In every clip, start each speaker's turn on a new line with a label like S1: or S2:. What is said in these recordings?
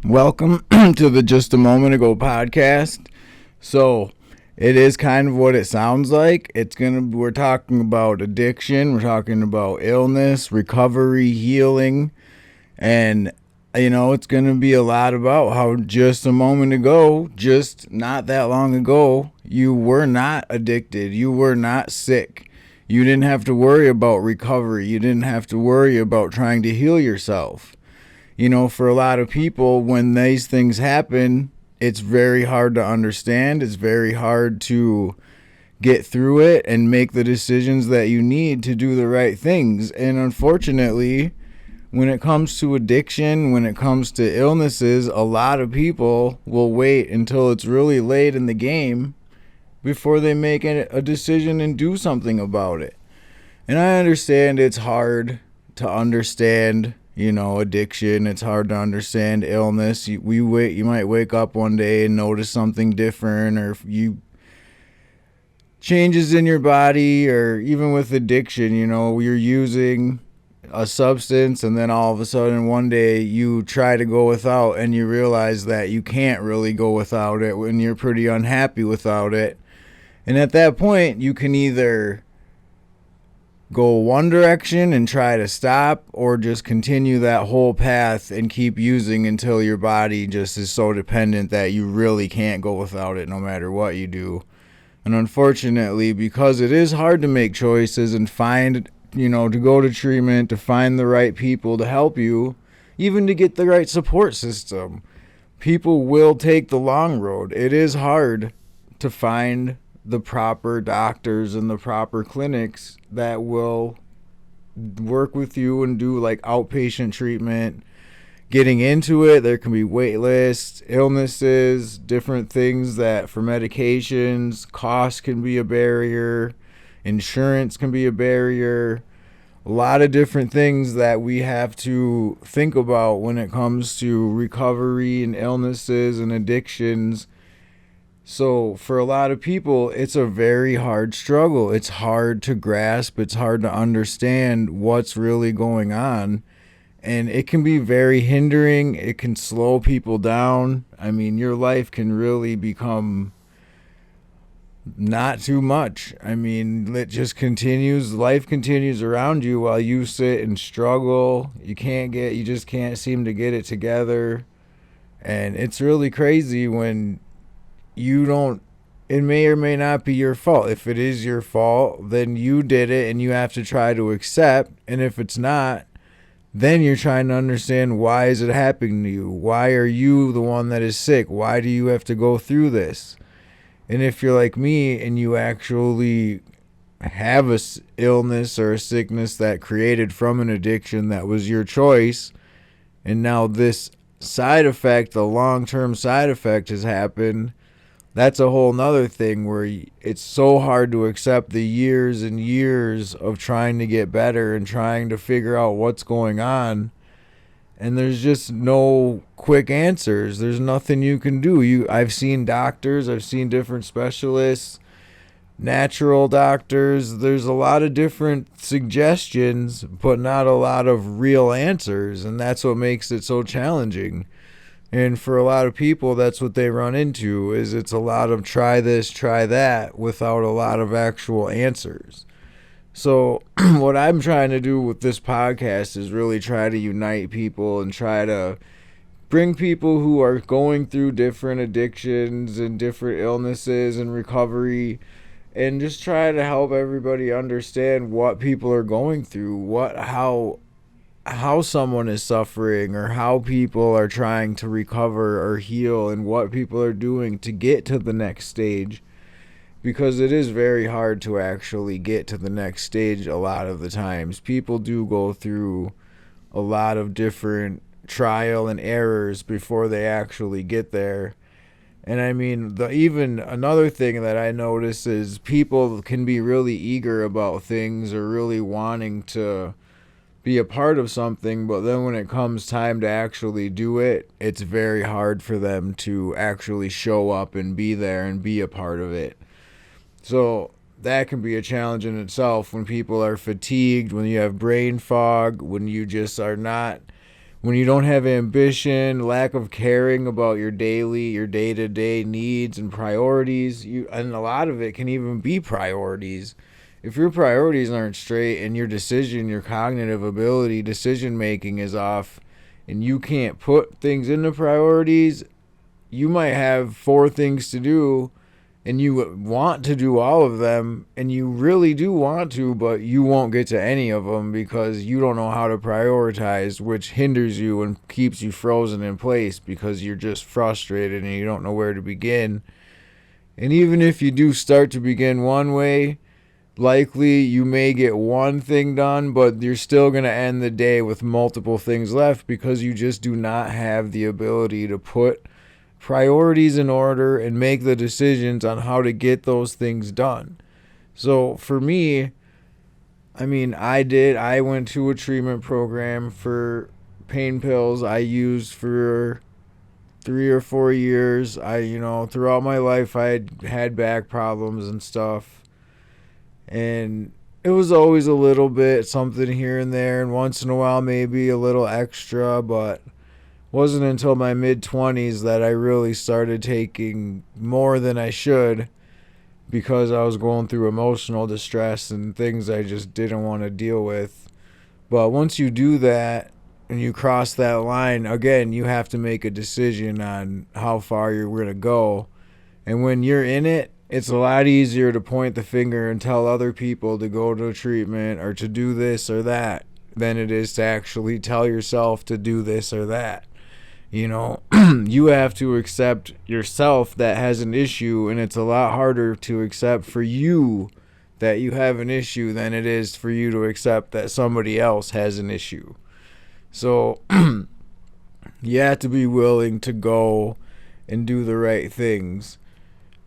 S1: Welcome to the Just a Moment Ago podcast. So, it is kind of what it sounds like. We're talking about addiction, we're talking about illness, recovery, healing, and it's going to be a lot about how just a moment ago, just not that long ago, you were not addicted, you were not sick. You didn't have to worry about recovery. You didn't have to worry about trying to heal yourself. For a lot of people, when these things happen, it's very hard to understand. It's very hard to get through it and make the decisions that you need to do the right things. And unfortunately, when it comes to addiction, when it comes to illnesses, a lot of people will wait until it's really late in the game before they make a decision and do something about it. And I understand it's hard to understand addiction. It's hard to understand illness. You might wake up one day and notice something different, or changes in your body, or even with addiction, you're using a substance and then all of a sudden one day you try to go without and you realize that you can't really go without it when you're pretty unhappy without it. And at that point, you can either go one direction and try to stop, or just continue that whole path and keep using until your body just is so dependent that you really can't go without it no matter what you do. And unfortunately, because it is hard to make choices and find, to go to treatment, to find the right people to help you, even to get the right support system, people will take the long road. It is hard to find the proper doctors and the proper clinics that will work with you and do like outpatient treatment. Getting into it, there can be wait lists, illnesses, different things that for medications, cost can be a barrier, insurance can be a barrier, a lot of different things that we have to think about when it comes to recovery and illnesses and addictions. So for a lot of people, it's a very hard struggle. It's hard to grasp. It's hard to understand what's really going on. And it can be very hindering. It can slow people down. I mean, your life can really become not too much. I mean, it just continues. Life continues around you while you sit and struggle. You just can't seem to get it together. And it's really crazy when it may or may not be your fault. If it is your fault, then you did it and you have to try to accept. And if it's not, then you're trying to understand, why is it happening to you? Why are you the one that is sick? Why do you have to go through this? And if you're like me and you actually have a illness or a sickness that created from an addiction that was your choice, and now this side effect, the long-term side effect has happened, that's a whole nother thing where it's so hard to accept the years and years of trying to get better and trying to figure out what's going on. And there's just no quick answers. There's nothing you can do. I've seen doctors, I've seen different specialists, natural doctors. There's a lot of different suggestions, but not a lot of real answers. And that's what makes it so challenging. And for a lot of people, that's what they run into, is it's a lot of try this, try that, without a lot of actual answers. So what I'm trying to do with this podcast is really try to unite people and try to bring people who are going through different addictions and different illnesses and recovery, and just try to help everybody understand what people are going through, how someone is suffering, or how people are trying to recover or heal, and what people are doing to get to the next stage. Because it is very hard to actually get to the next stage a lot of the times. People do go through a lot of different trial and errors before they actually get there. And I mean, even another thing that I notice is people can be really eager about things or really wanting to be a part of something, but then when it comes time to actually do it, it's very hard for them to actually show up and be there and be a part of it. So that can be a challenge in itself when people are fatigued, when you have brain fog, when you just are not, when you don't have ambition, lack of caring about your day-to-day needs and priorities, and a lot of it can even be priorities. If your priorities aren't straight and your cognitive ability, decision making is off, and you can't put things into priorities, you might have four things to do and you want to do all of them, and you really do want to, but you won't get to any of them because you don't know how to prioritize, which hinders you and keeps you frozen in place because you're just frustrated and you don't know where to begin. And even if you do start to begin one way, likely you may get one thing done, but you're still going to end the day with multiple things left because you just do not have the ability to put priorities in order and make the decisions on how to get those things done. So for me, I went to a treatment program for pain pills I used for 3 or 4 years. Throughout my life I had back problems and stuff, and it was always a little bit something here and there, and once in a while maybe a little extra, but wasn't until my mid-20s that I really started taking more than I should because I was going through emotional distress and things I just didn't want to deal with. But once you do that and you cross that line, again, you have to make a decision on how far you're going to go. And when you're in it, it's a lot easier to point the finger and tell other people to go to treatment or to do this or that than it is to actually tell yourself to do this or that. You have to accept yourself that has an issue, and it's a lot harder to accept for you that you have an issue than it is for you to accept that somebody else has an issue. So you have to be willing to go and do the right things.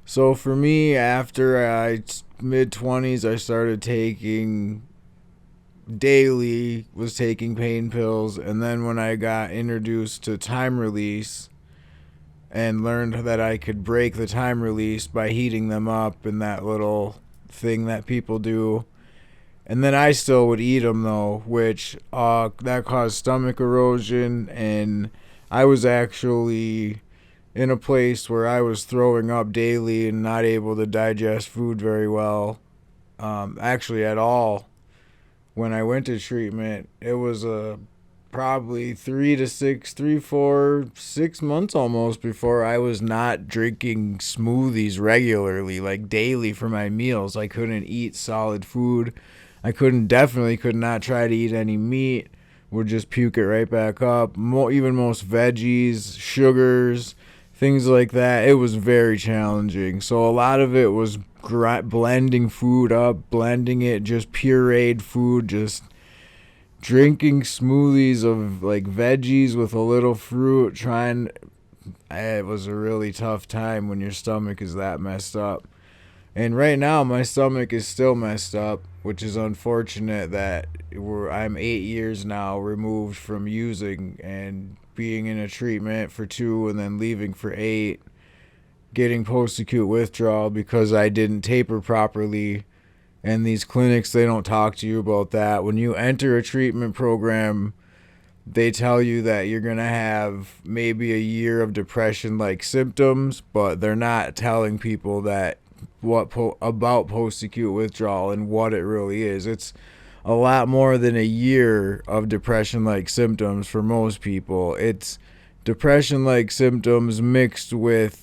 S1: So for me, after I mid-20s, I started taking pain pills, and then when I got introduced to time release and learned that I could break the time release by heating them up in that little thing that people do, and then I still would eat them though, which that caused stomach erosion, and I was actually in a place where I was throwing up daily and not able to digest food very well, actually at all. When I went to treatment, it was probably 6 months almost before I was not drinking smoothies regularly, like daily for my meals. I couldn't eat solid food. I could not try to eat any meat. Would just puke it right back up. Even most veggies, sugars, things like that. It was very challenging. So a lot of it was blending food up, blending it, just pureed food, just drinking smoothies of like veggies with a little fruit, it was a really tough time when your stomach is that messed up. And right now my stomach is still messed up, which is unfortunate that I'm 8 years now removed from using and being in a treatment for 2 and then leaving for 8, getting post-acute withdrawal because I didn't taper properly. And these clinics, they don't talk to you about that. When you enter a treatment program, they tell you that you're going to have maybe a year of depression-like symptoms, but they're not telling people that about post-acute withdrawal and what it really is. It's a lot more than a year of depression-like symptoms for most people. It's depression-like symptoms mixed with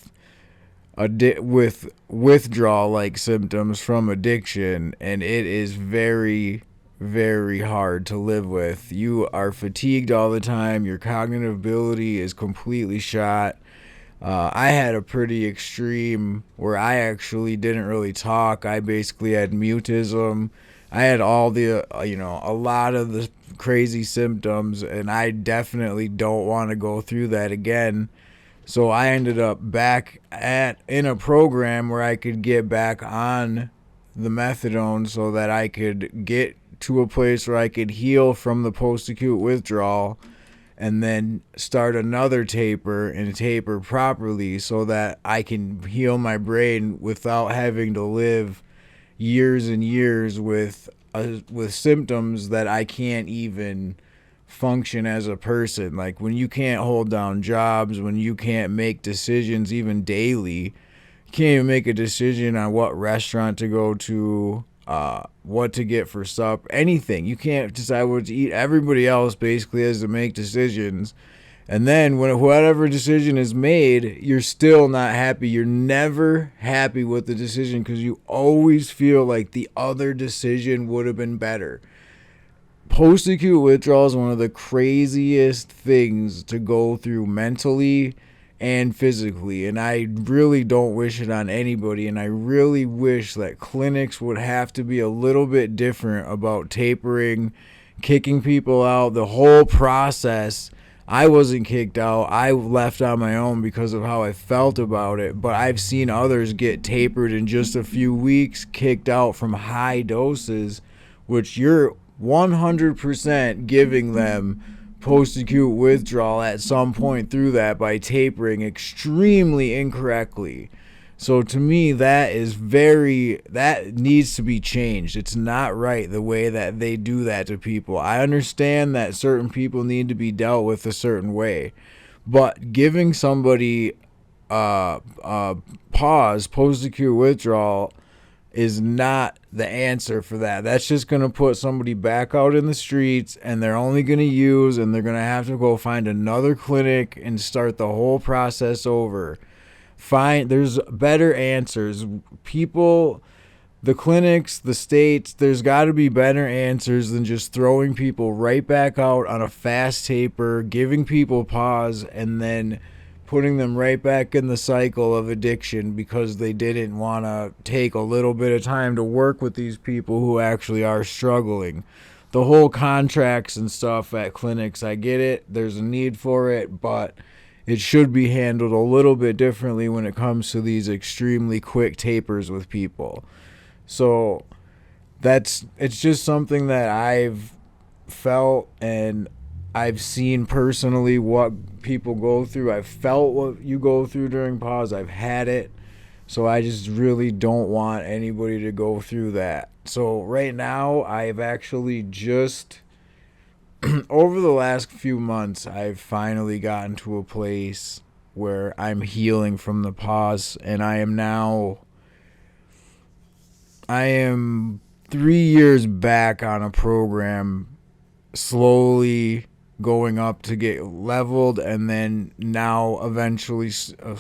S1: withdrawal-like symptoms from addiction, and it is very, very hard to live with. You are fatigued all the time. Your cognitive ability is completely shot. I had a pretty extreme where I actually didn't really talk. I basically had mutism. I had all the, a lot of the crazy symptoms, and I definitely don't want to go through that again. So I ended up back in a program where I could get back on the methadone so that I could get to a place where I could heal from the post-acute withdrawal and then start another taper and taper properly so that I can heal my brain without having to live years and years with symptoms that I can't even function as a person. Like when you can't hold down jobs, when you can't make decisions even daily, you can't even make a decision on what restaurant to go to, what to get for supper, anything. You can't decide what to eat. Everybody else basically has to make decisions. And then when whatever decision is made, you're still not happy. You're never happy with the decision because you always feel like the other decision would have been better. Post-acute withdrawal is one of the craziest things to go through mentally and physically, and I really don't wish it on anybody, and I really wish that clinics would have to be a little bit different about tapering, kicking people out, the whole process. I wasn't kicked out. I left on my own because of how I felt about it, but I've seen others get tapered in just a few weeks, kicked out from high doses, which you're 100% giving them post-acute withdrawal at some point through that by tapering extremely incorrectly. So to me, that needs to be changed. It's not right the way that they do that to people. I understand that certain people need to be dealt with a certain way, but giving somebody pause, post-acute withdrawal, is not the answer for that. That's just going to put somebody back out in the streets, and they're only going to use, and they're going to have to go find another clinic and start the whole process over. There's better answers. People, the clinics, the states, there's got to be better answers than just throwing people right back out on a fast taper, giving people pause, and then putting them right back in the cycle of addiction because they didn't want to take a little bit of time to work with these people who actually are struggling. The whole contracts and stuff at clinics, I get it. There's a need for it, but it should be handled a little bit differently when it comes to these extremely quick tapers with people. So it's just something that I've felt, and I've seen personally what people go through. I've felt what you go through during pause. I've had it. So I just really don't want anybody to go through that. So right now, I've actually just, over the last few months, I've finally gotten to a place where I'm healing from the pause. And I am 3 years back on a program, slowly going up to get leveled, and then now eventually,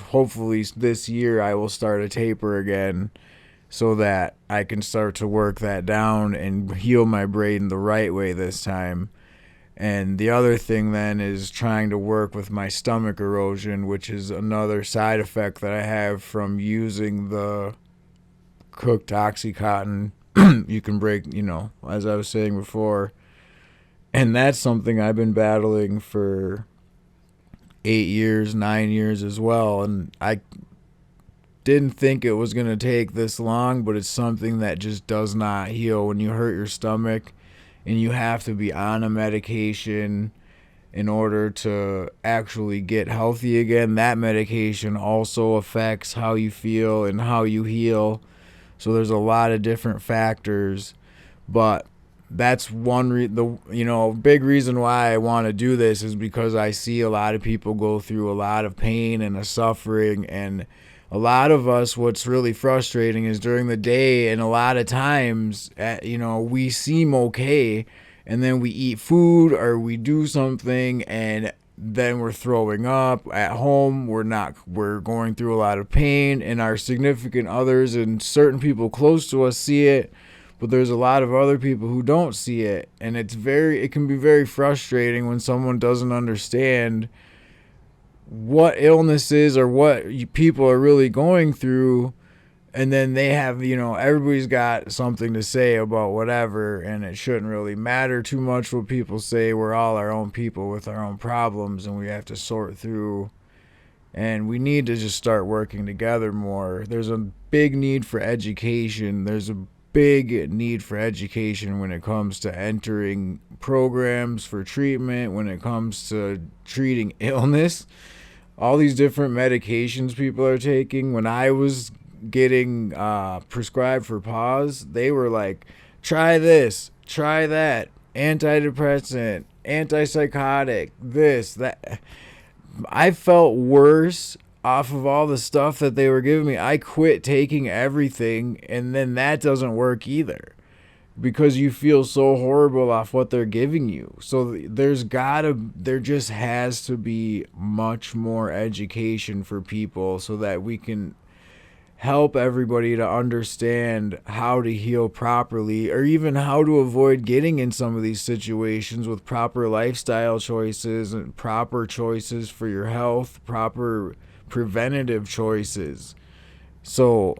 S1: hopefully this year, I will start a taper again so that I can start to work that down and heal my brain the right way this time. And the other thing then is trying to work with my stomach erosion, which is another side effect that I have from using the cooked Oxycontin. You can break, as I was saying before. And that's something I've been battling for 8 years, 9 years as well. And I didn't think it was going to take this long, but it's something that just does not heal when you hurt your stomach, and you have to be on a medication in order to actually get healthy again. That medication also affects how you feel and how you heal. So there's a lot of different factors, but that's big reason why I want to do this is because I see a lot of people go through a lot of pain and a suffering, and a lot of us, what's really frustrating is during the day, and a lot of times, we seem okay, and then we eat food or we do something, and then we're throwing up at home. We're going through a lot of pain, and our significant others and certain people close to us see it. But there's a lot of other people who don't see it, and it can be very frustrating when someone doesn't understand what illness is or what people are really going through, and then they have, everybody's got something to say about whatever, and it shouldn't really matter too much what people say. We're all our own people with our own problems, and we have to sort through, and we need to just start working together more. There's a big need for education. There's a big need for education when it comes to entering programs for treatment, when it comes to treating illness, all these different medications people are taking. When I was getting prescribed for pause, they were like, try this, try that, antidepressant, antipsychotic, this, that. I felt worse off of all the stuff that they were giving me. I quit taking everything, and then that doesn't work either because you feel so horrible off what they're giving you. So there just has to be much more education for people so that we can help everybody to understand how to heal properly, or even how to avoid getting in some of these situations with proper lifestyle choices and proper choices for your health, proper preventative choices. So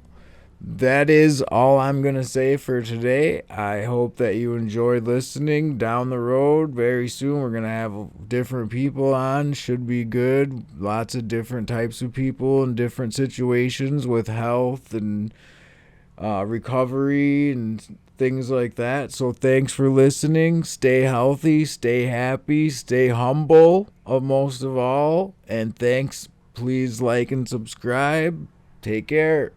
S1: that is all I'm going to say for today. I hope that you enjoyed listening. Down the road, very soon, we're going to have different people on. Should be good. Lots of different types of people in different situations with health and recovery and things like that. So thanks for listening. Stay healthy, stay happy, stay humble, most of all. And thanks. Please like and subscribe. Take care.